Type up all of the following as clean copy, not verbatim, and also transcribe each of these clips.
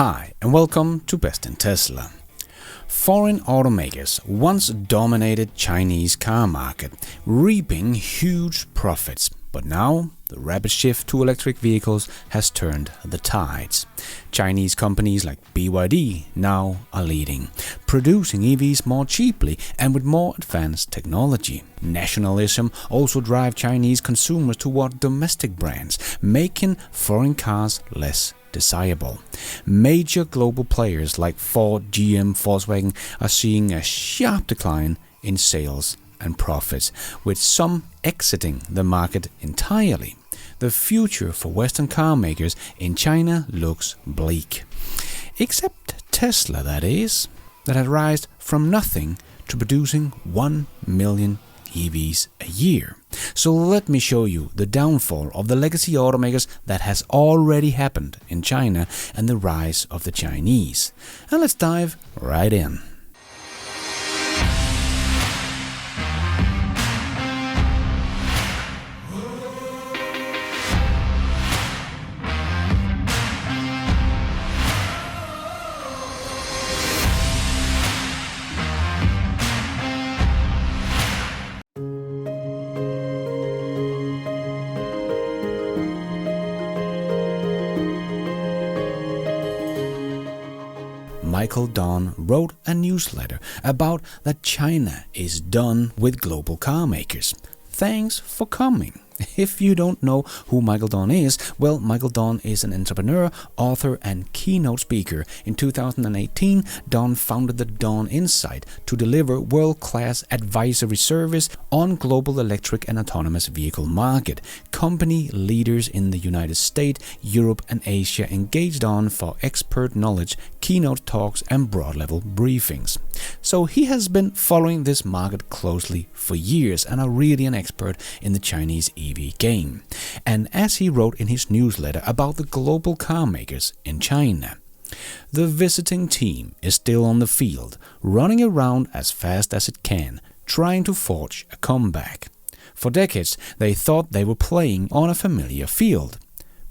Hi and welcome to Best in Tesla. Foreign automakers once dominated Chinese car market, reaping huge profits, but now the rapid shift to electric vehicles has turned the tides. Chinese companies like BYD now are leading, producing EVs more cheaply and with more advanced technology. Nationalism also drives Chinese consumers toward domestic brands, making foreign cars less desirable. Major global players like Ford, GM, Volkswagen are seeing a sharp decline in sales and profits, with some exiting the market entirely. The future for Western car makers in China looks bleak. Except Tesla, that is, that had risen from nothing to producing 1 million EVs a year. So let me show you the downfall of the legacy automakers that has already happened in China and the rise of the Chinese. And let's dive right in. Michael Don wrote a newsletter about that China is done with global car makers. Thanks for coming. If you don't know who Michael Don is, well, Michael Don is an entrepreneur, author, and keynote speaker. In 2018, Don founded the Don Insight to deliver world-class advisory service on global electric and autonomous vehicle market. Company leaders in the United States, Europe, and Asia engaged Don for expert knowledge, keynote talks, and broad-level briefings. So he has been following this market closely for years and are really an expert in the Chinese EV game. And as he wrote in his newsletter about the global car makers in China, the visiting team is still on the field, running around as fast as it can, trying to forge a comeback. For decades, they thought they were playing on a familiar field.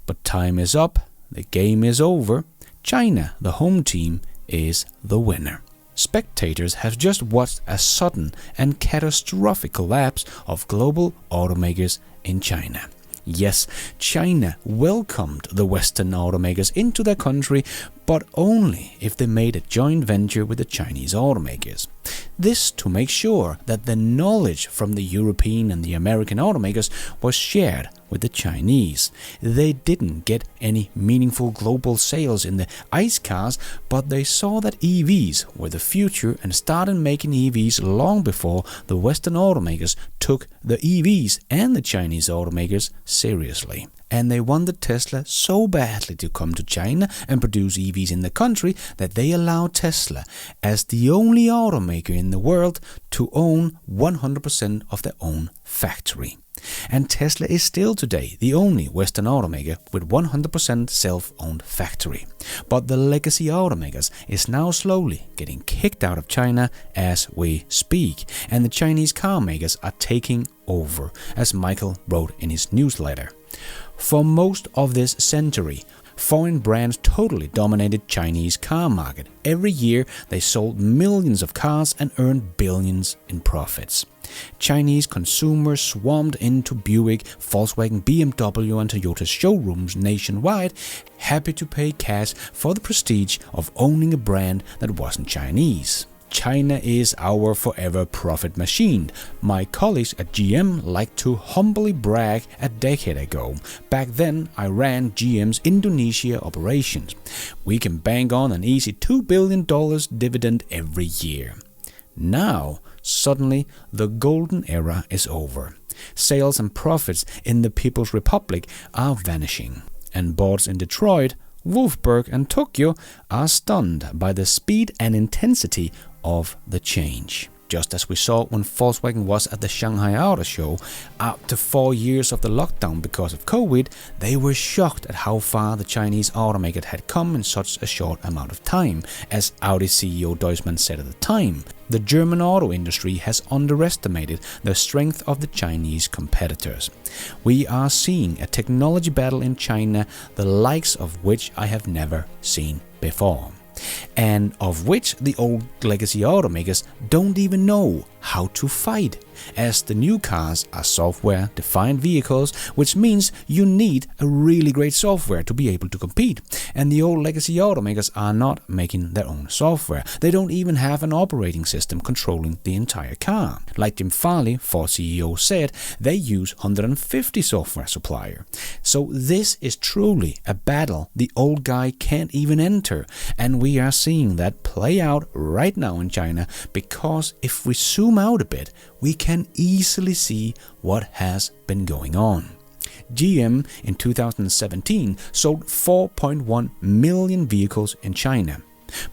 But time is up, the game is over, China, the home team, is the winner. Spectators have just watched a sudden and catastrophic collapse of global automakers in China. Yes, China welcomed the Western automakers into their country, but only if they made a joint venture with the Chinese automakers. This to make sure that the knowledge from the European and the American automakers was shared with the Chinese. They didn't get any meaningful global sales in the ICE cars, but they saw that EVs were the future and started making EVs long before the Western automakers took the EVs and the Chinese automakers seriously. And they wanted Tesla so badly to come to China and produce EVs in the country that they allowed Tesla, as the only automaker in the world, to own 100% of their own factory. And Tesla is still today the only Western automaker with 100% self-owned factory. But the legacy automakers is now slowly getting kicked out of China as we speak, and the Chinese car makers are taking over, as Michael wrote in his newsletter. For most of this century, foreign brands totally dominated Chinese car market. Every year, they sold millions of cars and earned billions in profits. Chinese consumers swarmed into Buick, Volkswagen, BMW, and Toyota showrooms nationwide, happy to pay cash for the prestige of owning a brand that wasn't Chinese. China is our forever profit machine. My colleagues at GM like to humbly brag a decade ago. Back then, I ran GM's Indonesia operations. We can bank on an easy $2 billion dividend every year. Now, suddenly, the golden era is over. Sales and profits in the People's Republic are vanishing. And boards in Detroit, Wolfsburg, and Tokyo are stunned by the speed and intensity of the change. Just as we saw when Volkswagen was at the Shanghai Auto Show, after 4 years of the lockdown because of COVID, they were shocked at how far the Chinese automaker had come in such a short amount of time. As Audi CEO Deutschmann said at the time, the German auto industry has underestimated the strength of the Chinese competitors. We are seeing a technology battle in China, the likes of which I have never seen before, and of which the old legacy automakers don't even know how to fight, as the new cars are software-defined vehicles, which means you need a really great software to be able to compete. And the old legacy automakers are not making their own software. They don't even have an operating system controlling the entire car. Like Jim Farley, Ford CEO, said, they use 150 software suppliers. So this is truly a battle the old guy can't even enter, and we are seeing that play out right now in China, because if we zoom out a bit, we can easily see what has been going on. GM in 2017 sold 4.1 million vehicles in China,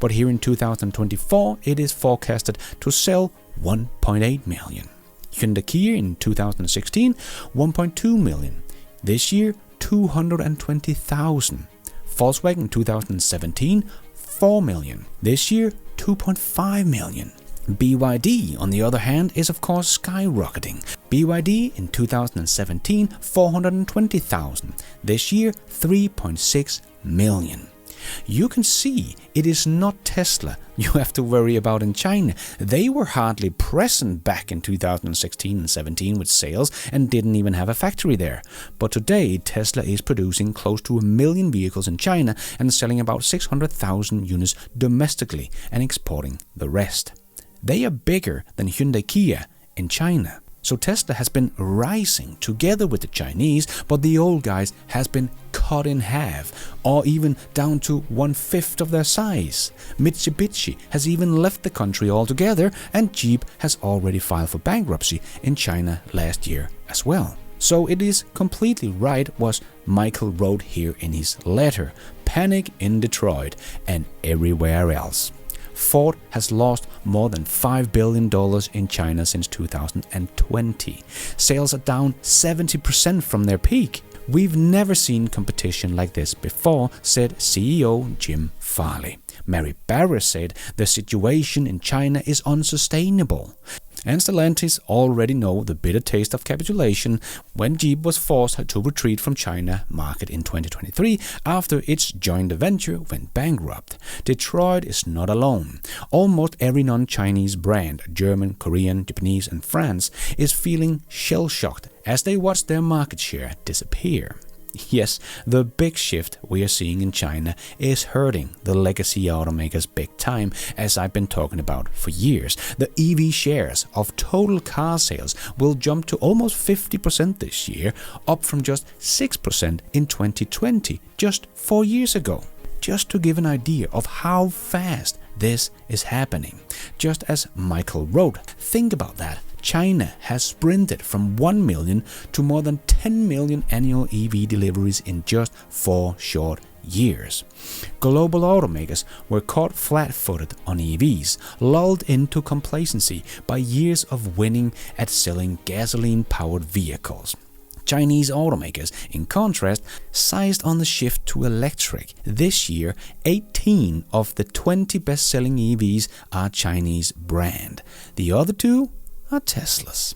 but here in 2024 it is forecasted to sell 1.8 million. Hyundai Kia in 2016, 1.2 million. This year, 220,000. Volkswagen in 2017, 4 million. This year, 2.5 million. BYD, on the other hand, is of course skyrocketing. BYD in 2017, 420,000. This year, 3.6 million. You can see it is not Tesla you have to worry about in China. They were hardly present back in 2016 and 17 with sales and didn't even have a factory there. But today Tesla is producing close to 1 million vehicles in China and selling about 600,000 units domestically and exporting the rest. They are bigger than Hyundai Kia in China. So Tesla has been rising together with the Chinese, but the old guys has been cut in half, or even down to 1/5 of their size. Mitsubishi has even left the country altogether, and Jeep has already filed for bankruptcy in China last year as well. So it is completely right what Michael wrote here in his letter: panic in Detroit and everywhere else. Ford has lost more than $5 billion in China since 2020. Sales are down 70% from their peak. We've never seen competition like this before, said CEO Jim Farley. Mary Barra said the situation in China is unsustainable. And Stellantis already know the bitter taste of capitulation when Jeep was forced to retreat from China market in 2023 after its joint venture went bankrupt. Detroit is not alone. Almost every non-Chinese brand, German, Korean, Japanese and France, is feeling shell-shocked as they watch their market share disappear. Yes, the big shift we are seeing in China is hurting the legacy automakers big time, as I've been talking about for years. The EV shares of total car sales will jump to almost 50% this year, up from just 6% in 2020, just 4 years ago. Just to give an idea of how fast this is happening. Just as Michael wrote, think about that. China has sprinted from 1 million to more than 10 million annual EV deliveries in just 4 short years. Global automakers were caught flat-footed on EVs, lulled into complacency by years of winning at selling gasoline-powered vehicles. Chinese automakers, in contrast, seized on the shift to electric. This year, 18 of the 20 best-selling EVs are Chinese brand. The other 2 are Teslas.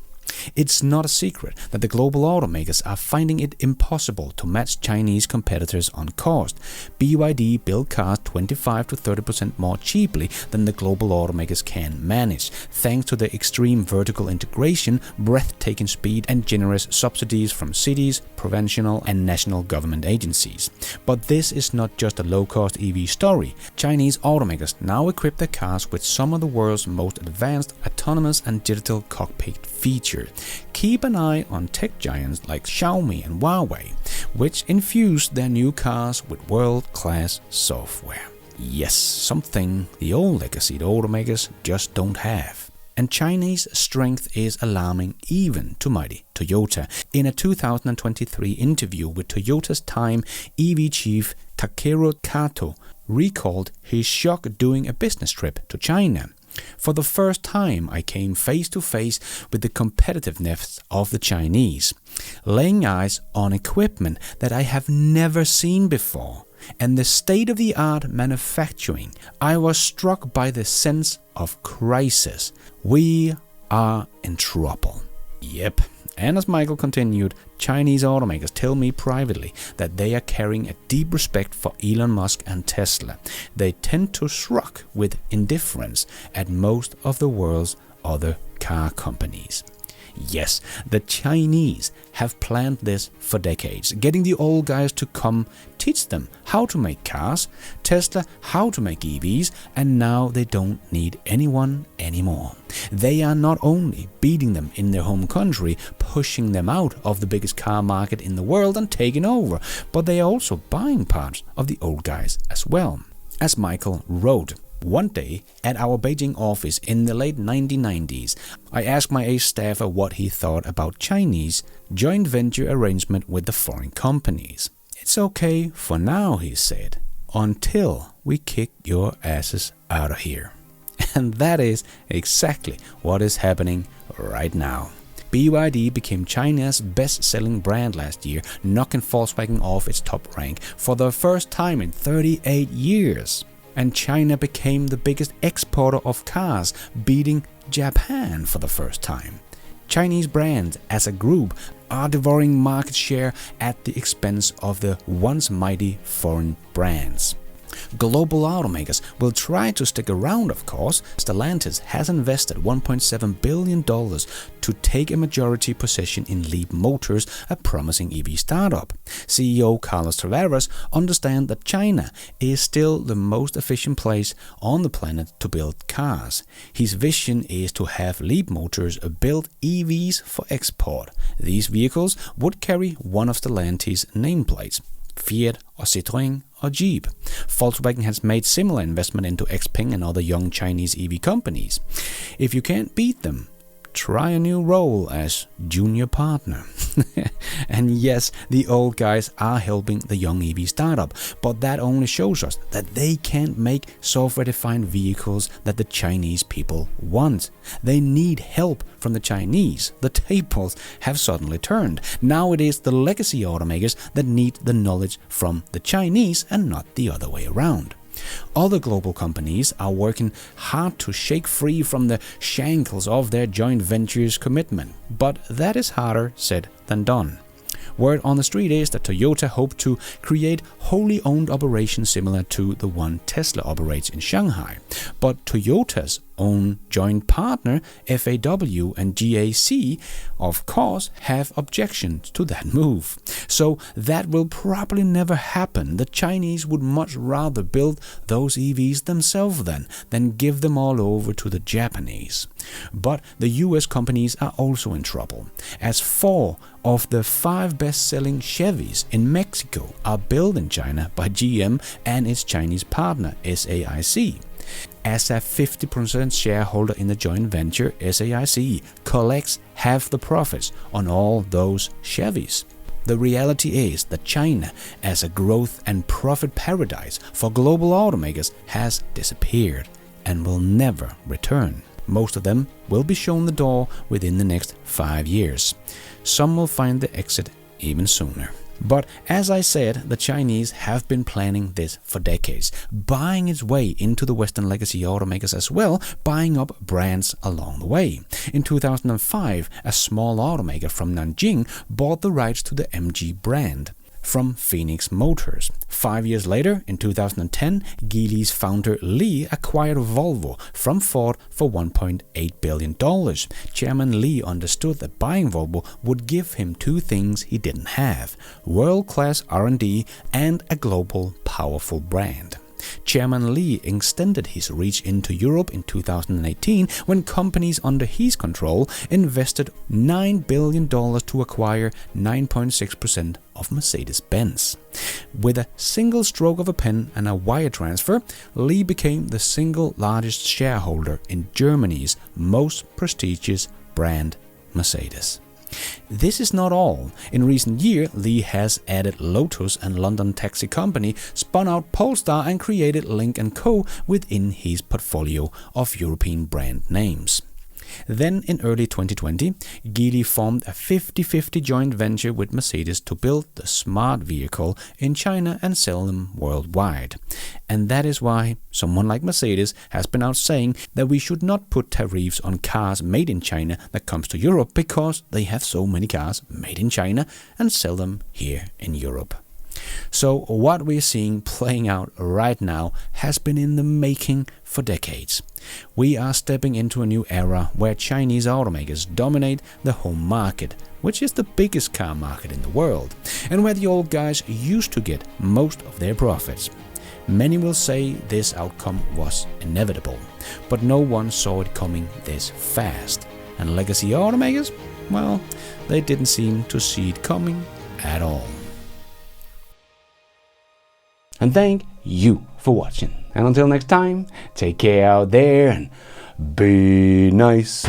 It's not a secret that the global automakers are finding it impossible to match Chinese competitors on cost. BYD build cars 25 to 30% more cheaply than the global automakers can manage, thanks to the extreme vertical integration, breathtaking speed, and generous subsidies from cities, provincial, and national government agencies. But this is not just a low-cost EV story. Chinese automakers now equip their cars with some of the world's most advanced autonomous and digital cockpit features. Keep an eye on tech giants like Xiaomi and Huawei, which infuse their new cars with world-class software. Yes, something the old legacy automakers just don't have. And Chinese strength is alarming even to mighty Toyota. In a 2023 interview with Toyota's Time, EV chief Takero Kato recalled his shock during a business trip to China. For the first time, I came face to face with the competitiveness of the Chinese, laying eyes on equipment that I have never seen before, and the state-of-the-art manufacturing. I was struck by the sense of crisis. We are in trouble. Yep, And as Michael continued, Chinese automakers tell me privately that they are carrying a deep respect for Elon Musk and Tesla. They tend to shrug with indifference at most of the world's other car companies. Yes, the Chinese have planned this for decades, getting the old guys to come teach them how to make cars, Tesla how to make EVs, and now they don't need anyone anymore. They are not only beating them in their home country, pushing them out of the biggest car market in the world and taking over, but they are also buying parts of the old guys as well. As Michael wrote, one day, at our Beijing office in the late 1990s, I asked my ace staffer what he thought about Chinese joint venture arrangement with the foreign companies. It's okay for now, he said, until we kick your asses out of here. And that is exactly what is happening right now. BYD became China's best-selling brand last year, knocking Volkswagen off its top rank for the first time in 38 years. And China became the biggest exporter of cars, beating Japan for the first time. Chinese brands as a group are devouring market share at the expense of the once mighty foreign brands. Global automakers will try to stick around, of course. Stellantis has invested $1.7 billion to take a majority position in Leap Motors, a promising EV startup. CEO Carlos Tavares understands that China is still the most efficient place on the planet to build cars. His vision is to have Leap Motors build EVs for export. These vehicles would carry one of Stellantis' nameplates: Fiat or Citroën or Jeep. Volkswagen has made similar investment into Xpeng and other young Chinese EV companies. If you can't beat them, try a new role as junior partner. And yes, the old guys are helping the young EV startup, but that only shows us that they can't make software-defined vehicles that the Chinese people want. They need help from the Chinese. The tables have suddenly turned. Now it is the legacy automakers that need the knowledge from the Chinese and not the other way around. Other global companies are working hard to shake free from the shackles of their joint ventures commitment, but that is harder said than done. Word on the street is that Toyota hoped to create wholly owned operations similar to the one Tesla operates in Shanghai, but Toyota's own joint partner FAW and GAC of course have objections to that move. So that will probably never happen. The Chinese would much rather build those EVs themselves than give them all over to the Japanese. But the US companies are also in trouble, as 4 of the 5 best-selling Chevys in Mexico are built in China by GM and its Chinese partner SAIC. As a 50% shareholder in the joint venture, SAIC collects half the profits on all those Chevys. The reality is that China, as a growth and profit paradise for global automakers, has disappeared and will never return. Most of them will be shown the door within the next 5 years. Some will find the exit even sooner. But as I said, the Chinese have been planning this for decades, buying its way into the Western legacy automakers as well, buying up brands along the way. In 2005, a small automaker from Nanjing bought the rights to the MG brand from Phoenix Motors. 5 years later, in 2010, Geely's founder Li acquired Volvo from Ford for $1.8 billion. Chairman Li understood that buying Volvo would give him 2 things he didn't have: world-class R&D and a global, powerful brand. Chairman Li extended his reach into Europe in 2018 when companies under his control invested $9 billion to acquire 9.6% of Mercedes-Benz. With a single stroke of a pen and a wire transfer, Li became the single largest shareholder in Germany's most prestigious brand, Mercedes. This is not all. In recent years, Li has added Lotus and London taxi company, spun out Polestar and created Lynk & Co. within his portfolio of European brand names. Then in early 2020, Geely formed a 50-50 joint venture with Mercedes to build the smart vehicle in China and sell them worldwide. And that is why someone like Mercedes has been out saying that we should not put tariffs on cars made in China that comes to Europe because they have so many cars made in China and sell them here in Europe. So what we're seeing playing out right now has been in the making for decades. We are stepping into a new era where Chinese automakers dominate the home market, which is the biggest car market in the world, and where the old guys used to get most of their profits. Many will say this outcome was inevitable, but no one saw it coming this fast. And legacy automakers? Well, they didn't seem to see it coming at all. And thank you for watching. And until next time, take care out there and be nice.